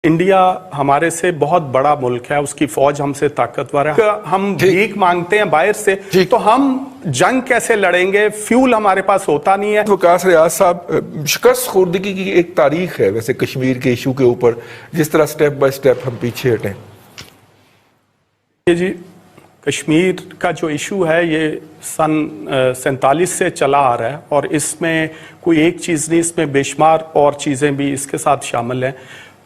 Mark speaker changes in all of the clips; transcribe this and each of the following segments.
Speaker 1: India हमारे से बहुत बड़ा मुल्क है, उसकी फौज हमसे ताकतवर है, हम भीख मांगते हैं बाहर से, तो हम जंग कैसे लड़ेंगे? फ्यूल हमारे पास होता नहीं है।
Speaker 2: वकास रियाज साहब, शिकस्त खुर्दगी की एक तारीख है वैसे कश्मीर के इशू के ऊपर, जिस तरह स्टेप बाय स्टेप हम पीछे हटें।
Speaker 1: ये जी कश्मीर का जो इशू है ये सन 47 से चला आ रहा है और इसमें कोई एक चीज़ नहीं, इसमें बेशुमार और चीज़ें भी इसके साथ शामिल हैं।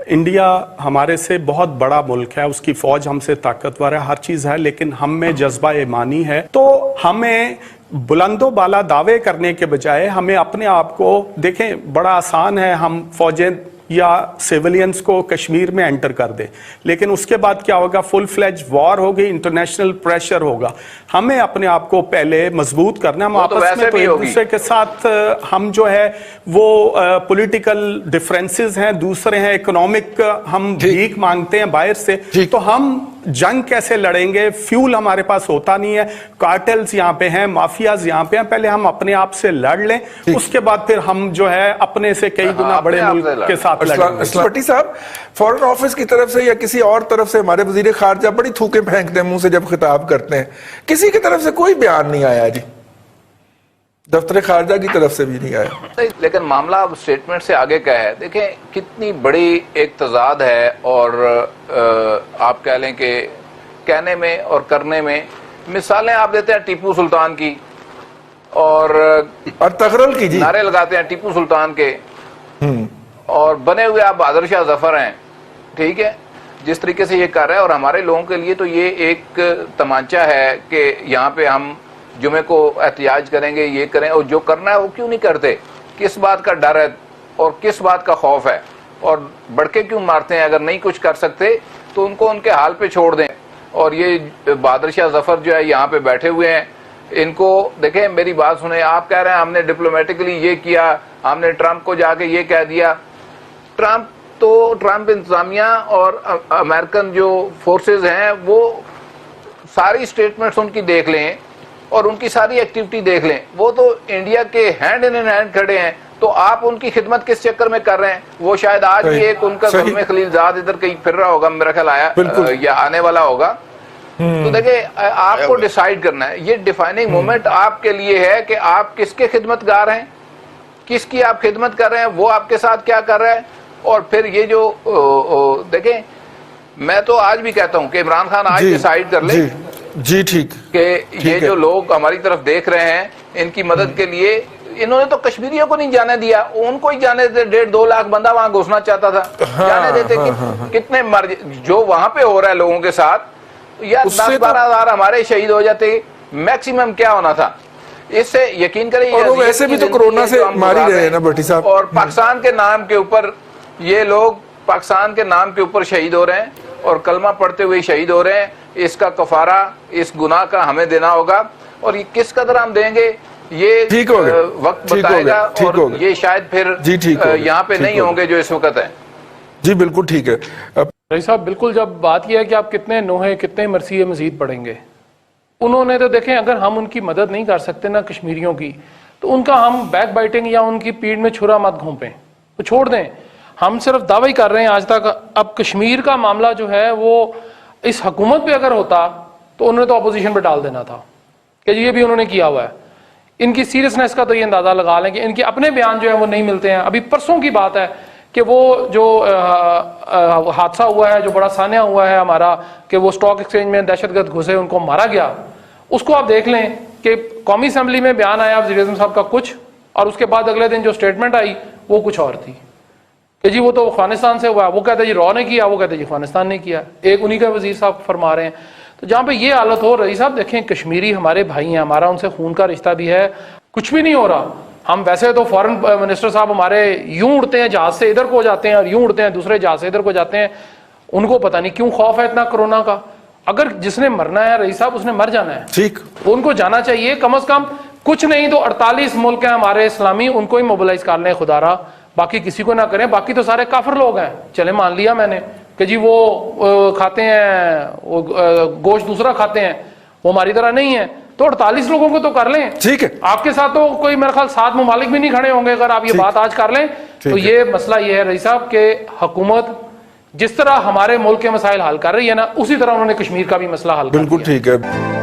Speaker 1: इंडिया हमारे से बहुत बड़ा मुल्क है, उसकी फ़ौज हमसे ताकतवर है, हर चीज़ है, लेकिन हम में जज्बा ईमानी है। तो हमें बुलंदो बाला दावे करने के बजाय हमें अपने आप को देखें, बड़ा आसान है हम फ़ौजें या सिविलियंस को कश्मीर में एंटर कर दे, लेकिन उसके बाद क्या होगा? फुल फ्लेज वॉर होगी, इंटरनेशनल प्रेशर होगा। हमें अपने आप को पहले मजबूत करना है। हम आपस में तो एक दूसरे के साथ हम जो है वो पॉलिटिकल डिफरेंसेस हैं, दूसरे हैं इकोनॉमिक, हम भीख मांगते हैं बाहर से, तो हम जंग कैसे लड़ेंगे? फ्यूल हमारे पास होता नहीं है, कार्टेल्स यहाँ पे हैं, माफियाज यहाँ पे हैं। पहले हम अपने आप से लड़ लें, उसके बाद फिर हम जो है अपने से कई गुना बड़े मुल्क के साथ लड़ेंगे।
Speaker 2: भट्टी साहब, फॉरेन ऑफिस की तरफ से या किसी और तरफ से हमारे वजीर खारजा बड़ी थूके फेंकते हैं मुंह से जब खिताब करते हैं, किसी की तरफ से कोई बयान नहीं आया जी, दफ्तर खारजा की तरफ से भी नहीं आया।
Speaker 3: लेकिन मामला अब स्टेटमेंट से आगे का है। देखें कितनी बड़ी एक तजाद है, और आप कह लें कि कहने में और करने में। मिसालें आप देते हैं टीपू सुल्तान की और
Speaker 2: तगरल की जी,
Speaker 3: नारे लगाते हैं टीपू सुल्तान के, और बने हुए आप बहादुर शाह जफर हैं, ठीक है, जिस तरीके से ये कर रहा है। और हमारे लोगों के लिए तो ये एक तमांचा है कि यहाँ पे हम जुमे को एहतियाज करेंगे, ये करें, और जो करना है वो क्यों नहीं करते? किस बात का डर है और किस बात का खौफ है? और बढ़के क्यों मारते हैं? अगर नहीं कुछ कर सकते तो उनको उनके हाल पे छोड़ दें। और ये बहादुर शाह जफर जो है यहाँ पे बैठे हुए हैं, इनको देखें, मेरी बात सुने। आप कह रहे हैं हमने डिप्लोमेटिकली ये किया, हमने ट्रंप को जाके ये कह दिया। ट्रंप इंतजामिया और अमेरिकन जो फोर्सेस हैं वो सारी स्टेटमेंट्स उनकी देख लें और उनकी सारी एक्टिविटी देख लें, वो तो इंडिया के हैंड इन हैंड खड़े हैं। तो आप उनकी खिदमत किस चक्कर में कर रहे हैं? वो शायद आज भी एक उनका ज़ुल्म खलीलजाद इधर कहीं फिर रहा होगा, मेरा ख्याल आया या आने वाला होगा। तो देखिए, आपको डिसाइड करना है, ये डिफाइनिंग मोमेंट आपके लिए है कि आप किसके खिदमतगार हैं, किसकी आप खिदमत कर रहे हैं, वो आपके साथ क्या कर रहा है। और फिर ये जो देखें, मैं तो आज भी कहता हूं कि इमरान खान आज डिसाइड कर ले
Speaker 2: जी, ठीक,
Speaker 3: कि ये जो लोग हमारी तरफ देख रहे हैं, इनकी मदद के लिए इन्होंने तो कश्मीरियों को नहीं जाने दिया, उनको ही जाने देते। 1.5-2 लाख बंदा वहां घुसना चाहता था, जाने देते। कितने मर जो वहां पे हो रहा है लोगों के साथ, या 10-12 हजार हमारे शहीद हो जाते, मैक्सिमम क्या होना था। इससे यकीन करें,
Speaker 2: और वैसे भी तो कोरोना से मार ही रहे हैं ना भट्टी साहब।
Speaker 3: और पाकिस्तान के नाम के ऊपर ये लोग पाकिस्तान के नाम के ऊपर शहीद हो रहे हैं और कलमा पढ़ते हुए शहीद हो रहे हैं। इसका कफारा, इस गुनाह का हमें देना होगा, और ये किस कदर हम देंगे ये वक्त बताएगा। और ये शायद फिर यहाँ पे नहीं होंगे जो इस वक्त है।
Speaker 2: जी बिल्कुल ठीक है
Speaker 4: भाई साहब। बिल्कुल, जब बात यह है कि आप कितने नोहे कितने मरसिए मजीद पढ़ेंगे, उन्होंने तो देखें, अगर हम उनकी मदद नहीं कर सकते ना कश्मीरियों की, तो उनका हम बैक बाइटिंग या उनकी पीठ में छुरा मत घोंपें, तो छोड़ दें। हम सिर्फ दावा ही कर रहे हैं आज तक। अब कश्मीर का मामला जो है वो इस हुकूमत पे अगर होता तो उन्होंने तो अपोजिशन पे डाल देना था, कि ये भी उन्होंने किया हुआ है। इनकी सीरियसनेस का तो ये अंदाज़ा लगा लें कि इनके अपने बयान जो है वो नहीं मिलते हैं। अभी परसों की बात है कि वो जो हादसा हुआ है, जो बड़ा सान्या हुआ है हमारा, कि वो स्टॉक एक्सचेंज में दहशतगर्द घुसे, उनको मारा गया, उसको आप देख लें कि कौमी असम्बली में बयान आया वज़ीर आज़म साहब का कुछ, और उसके बाद अगले दिन जो स्टेटमेंट आई वो कुछ और थी कि जी वो तो अफगानिस्तान से हुआ। वो कहते जी रॉ ने किया, वो कहते जी अफगानिस्तान ने किया। एक उन्हीं का वज़ीर साहब फरमा रहे हैं। तो जहाँ पे ये हालत हो रही साहब, देखें, कश्मीरी हमारे भाई हैं, हमारा उनसे खून का रिश्ता भी है, कुछ भी नहीं हो रहा। हम वैसे तो फॉरेन मिनिस्टर साहब हमारे यूं उड़ते हैं जहाज से इधर को जाते हैं और यूं उड़ते हैं दूसरे जहाज से इधर को जाते हैं। उनको पता नहीं क्यों खौफ है इतना कोरोना का। अगर जिसने मरना है रईस साहब, उसने मर जाना है, ठीक, उनको जाना चाहिए। कम से कम कुछ नहीं तो 48 मुल्क हैं हमारे इस्लामी, उनको ही मोबिलाइज कर लें खुदारा, बाकी किसी को ना करें। बाकी तो सारे काफिर लोग हैं। चले मान लिया मैंने कि जी वो खाते हैं, वो गोश्त दूसरा खाते हैं, वो हमारी तरह नहीं है, तो 48 लोगों को तो कर लें, ठीक है। आपके साथ तो कोई मेरे ख्याल 7 ममालिक भी नहीं खड़े होंगे अगर आप ये बात आज कर लें। तो ये मसला ये है रईस साहब के हुकूमत جس طرح ہمارے ملک کے مسائل حل کر رہی ہے نا، اسی طرح انہوں نے کشمیر کا بھی مسئلہ حل کر
Speaker 2: بالکل
Speaker 4: دیا۔
Speaker 2: ٹھیک ہے۔